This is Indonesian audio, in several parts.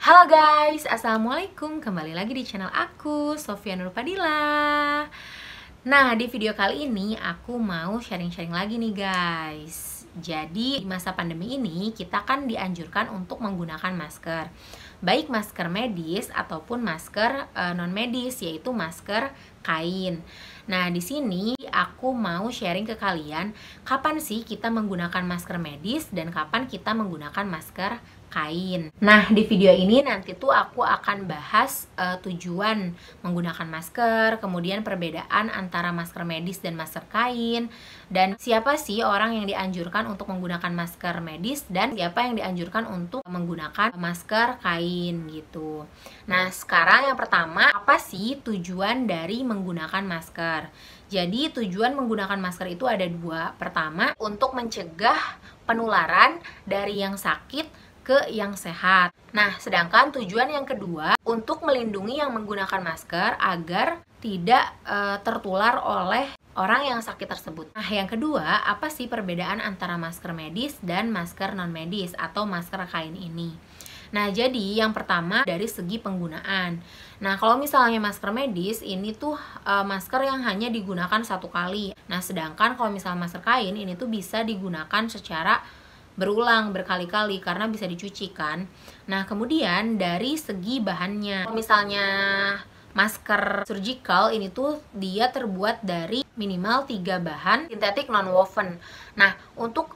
Halo guys, assalamualaikum. Kembali lagi di channel aku, Sofia Nurfadila. Nah, di video kali ini aku mau sharing-sharing lagi nih guys. Jadi di masa pandemi ini kita kan dianjurkan untuk menggunakan masker, baik masker medis ataupun masker non medis, yaitu masker kain. Nah, di sini aku mau sharing ke kalian kapan sih kita menggunakan masker medis dan kapan kita menggunakan masker kain. Nah, di video ini nanti tuh aku akan bahas tujuan menggunakan masker, kemudian perbedaan antara masker medis dan masker kain, dan siapa sih orang yang dianjurkan untuk menggunakan masker medis dan siapa yang dianjurkan untuk menggunakan masker kain gitu. Nah, sekarang yang pertama, apa sih tujuan dari menggunakan masker? Jadi tujuan menggunakan masker itu ada dua. Pertama, untuk mencegah penularan dari yang sakit ke yang sehat. Nah, sedangkan tujuan yang kedua untuk melindungi yang menggunakan masker agar tidak tertular oleh orang yang sakit tersebut. Nah, yang kedua, apa sih perbedaan antara masker medis dan masker non medis atau masker kain ini? Nah, jadi yang pertama dari segi penggunaan. Nah, kalau misalnya masker medis ini tuh masker yang hanya digunakan satu kali. Nah, sedangkan kalau misalnya masker kain ini tuh bisa digunakan secara berulang berkali-kali karena bisa dicuci kan. Nah, kemudian dari segi bahannya, kalau misalnya masker surgical ini tuh dia terbuat dari minimal 3 bahan sintetik non-woven. Nah, untuk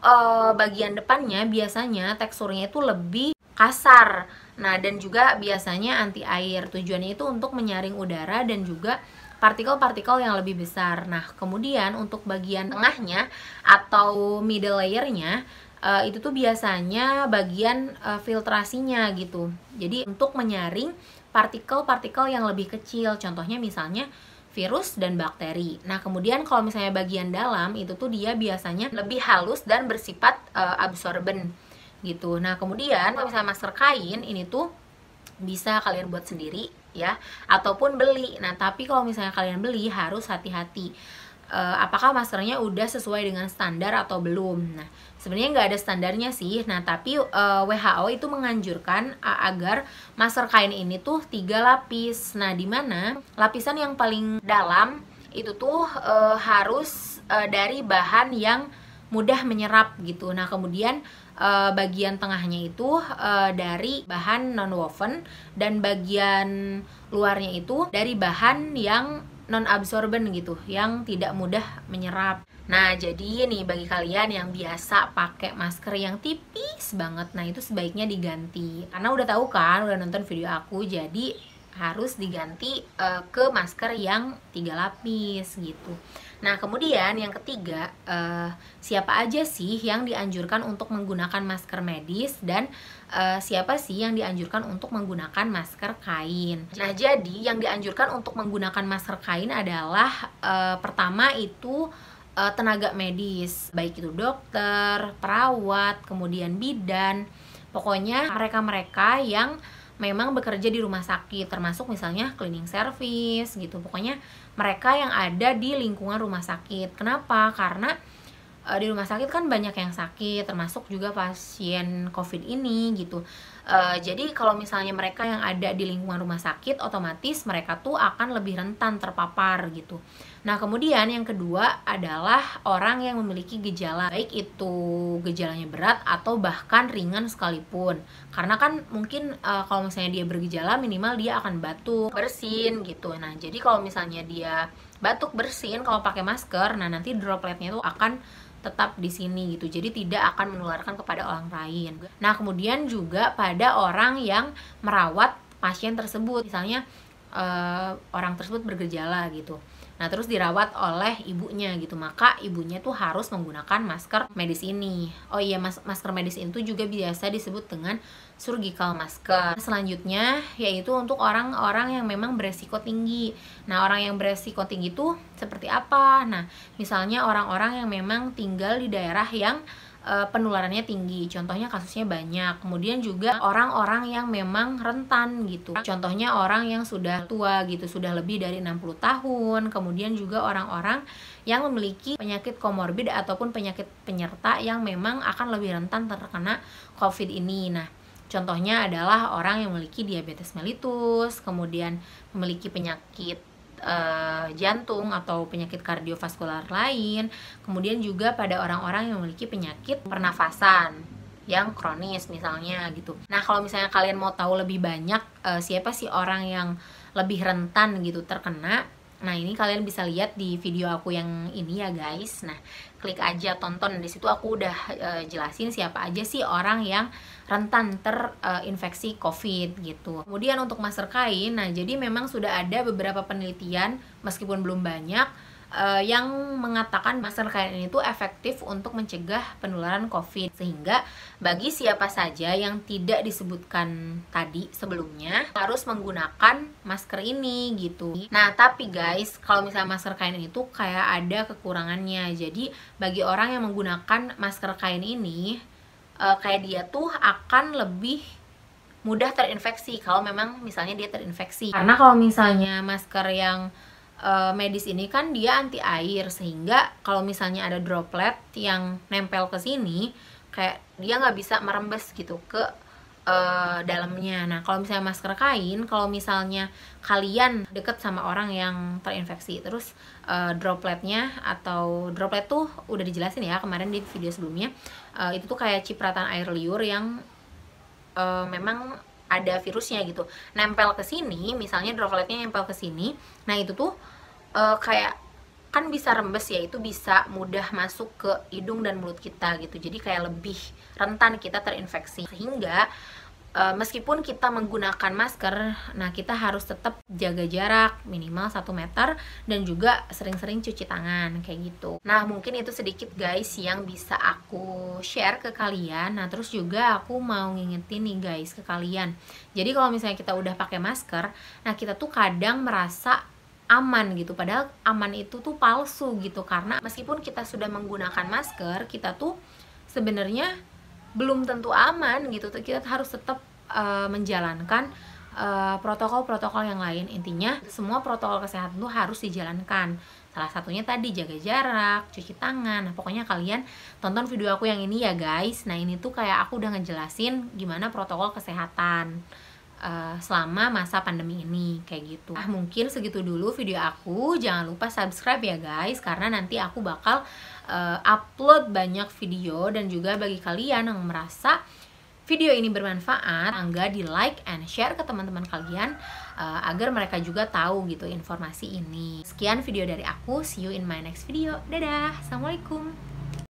bagian depannya biasanya teksturnya itu lebih kasar. Nah, dan juga biasanya anti air. Tujuannya itu untuk menyaring udara dan juga partikel-partikel yang lebih besar. Nah, kemudian untuk bagian tengahnya atau middle layernya itu tuh biasanya bagian filtrasinya gitu. Jadi untuk menyaring partikel-partikel yang lebih kecil, contohnya misalnya virus dan bakteri. Nah, kemudian kalau misalnya bagian dalam itu tuh dia biasanya lebih halus dan bersifat absorben gitu. Nah, kemudian kalau misalnya masker kain ini tuh bisa kalian buat sendiri ya, ataupun beli. Nah, tapi kalau misalnya kalian beli harus hati-hati. Apakah maskernya udah sesuai dengan standar atau belum. Nah, sebenarnya nggak ada standarnya sih. Nah, tapi WHO itu menganjurkan agar masker kain ini tuh 3 lapis. Nah, dimana lapisan yang paling dalam itu tuh harus dari bahan yang mudah menyerap gitu. Nah, kemudian bagian tengahnya itu dari bahan non-woven dan bagian luarnya itu dari bahan yang non-absorben gitu, yang tidak mudah menyerap. Nah, jadi nih bagi kalian yang biasa pakai masker yang tipis banget, nah itu sebaiknya diganti. Karena udah tahu kan, udah nonton video aku, jadi harus diganti ke masker yang 3 lapis gitu. Nah, kemudian yang ketiga, siapa aja sih yang dianjurkan untuk menggunakan masker medis dan siapa sih yang dianjurkan untuk menggunakan masker kain. Nah, jadi yang dianjurkan untuk menggunakan masker kain adalah pertama itu tenaga medis, baik itu dokter, perawat, kemudian bidan, pokoknya mereka-mereka yang memang bekerja di rumah sakit, termasuk misalnya cleaning service gitu. Pokoknya mereka yang ada di lingkungan rumah sakit. Kenapa? Karena di rumah sakit kan banyak yang sakit, termasuk juga pasien COVID ini gitu. Jadi kalau misalnya mereka yang ada di lingkungan rumah sakit, otomatis mereka tuh akan lebih rentan terpapar gitu. Nah, kemudian yang kedua adalah orang yang memiliki gejala, baik itu gejalanya berat atau bahkan ringan sekalipun. Karena kan mungkin kalau misalnya dia bergejala, minimal dia akan batuk, bersin gitu. Nah, jadi kalau misalnya dia batuk, bersin, kalau pakai masker, nah nanti dropletnya tuh akan tetap di sini gitu, jadi tidak akan menularkan kepada orang lain. Nah, kemudian juga pada orang yang merawat pasien tersebut, misalnya orang tersebut bergejala gitu, nah terus dirawat oleh ibunya gitu, maka ibunya tuh harus menggunakan masker medis ini. Oh iya, masker medis itu juga biasa disebut dengan surgical masker. Selanjutnya yaitu untuk orang-orang yang memang beresiko tinggi. Nah, orang yang beresiko tinggi itu seperti apa? Nah, misalnya orang-orang yang memang tinggal di daerah yang penularannya tinggi, contohnya kasusnya banyak. Kemudian juga orang-orang yang memang rentan gitu, contohnya orang yang sudah tua gitu, sudah lebih dari 60 tahun. Kemudian juga orang-orang yang memiliki penyakit komorbid ataupun penyakit penyerta yang memang akan lebih rentan terkena COVID ini. Nah, Contohnya adalah orang yang memiliki diabetes mellitus, kemudian memiliki penyakit jantung atau penyakit kardiovaskular lain, kemudian juga pada orang-orang yang memiliki penyakit pernafasan yang kronis misalnya gitu. Nah, kalau misalnya kalian mau tahu lebih banyak siapa sih orang yang lebih rentan gitu terkena, nah ini kalian bisa lihat di video aku yang ini ya guys. Nah, klik aja tonton, di situ aku udah jelasin siapa aja sih orang yang rentan terinfeksi COVID gitu. Kemudian untuk masker kain, nah jadi memang sudah ada beberapa penelitian meskipun belum banyak yang mengatakan masker kain ini tuh efektif untuk mencegah penularan COVID. Sehingga bagi siapa saja yang tidak disebutkan tadi sebelumnya harus menggunakan masker ini gitu. Nah, tapi guys, kalau misalnya masker kain ini tuh kayak ada kekurangannya. Jadi bagi orang yang menggunakan masker kain ini, kayak dia tuh akan lebih mudah terinfeksi kalau memang misalnya dia terinfeksi. Karena kalau misalnya masker yang medis ini kan dia anti air, sehingga kalau misalnya ada droplet yang nempel ke sini, kayak dia nggak bisa merembes gitu ke dalamnya. Nah, kalau misalnya masker kain, kalau misalnya kalian deket sama orang yang terinfeksi, terus dropletnya atau droplet tuh udah dijelasin ya kemarin di video sebelumnya, itu tuh kayak cipratan air liur yang memang ada virusnya gitu, nempel ke sini, misalnya dropletnya nempel ke sini, nah itu tuh kayak kan bisa rembes ya, itu bisa mudah masuk ke hidung dan mulut kita gitu, jadi kayak lebih rentan kita terinfeksi. Sehingga meskipun kita menggunakan masker, nah kita harus tetap jaga jarak minimal 1 meter dan juga sering-sering cuci tangan kayak gitu. Nah, mungkin itu sedikit guys yang bisa aku share ke kalian. Nah, terus juga aku mau ngingetin nih guys ke kalian. Jadi kalau misalnya kita udah pakai masker, nah kita tuh kadang merasa aman gitu, padahal aman itu tuh palsu gitu. Karena meskipun kita sudah menggunakan masker, kita tuh sebenarnya belum tentu aman gitu. Kita harus tetap menjalankan protokol-protokol yang lain. Intinya semua protokol kesehatan tuh harus dijalankan. Salah satunya tadi jaga jarak, cuci tangan. Nah, pokoknya kalian tonton video aku yang ini ya guys. Nah, ini tuh kayak aku udah ngejelasin gimana protokol kesehatan selama masa pandemi ini kayak gitu. Nah, mungkin segitu dulu video aku. Jangan lupa subscribe ya guys, karena nanti aku bakal upload banyak video. Dan juga bagi kalian yang merasa video ini bermanfaat, angga di like and share ke teman-teman kalian agar mereka juga tahu gitu informasi ini. Sekian video dari aku, see you in my next video. Dadah, assalamualaikum.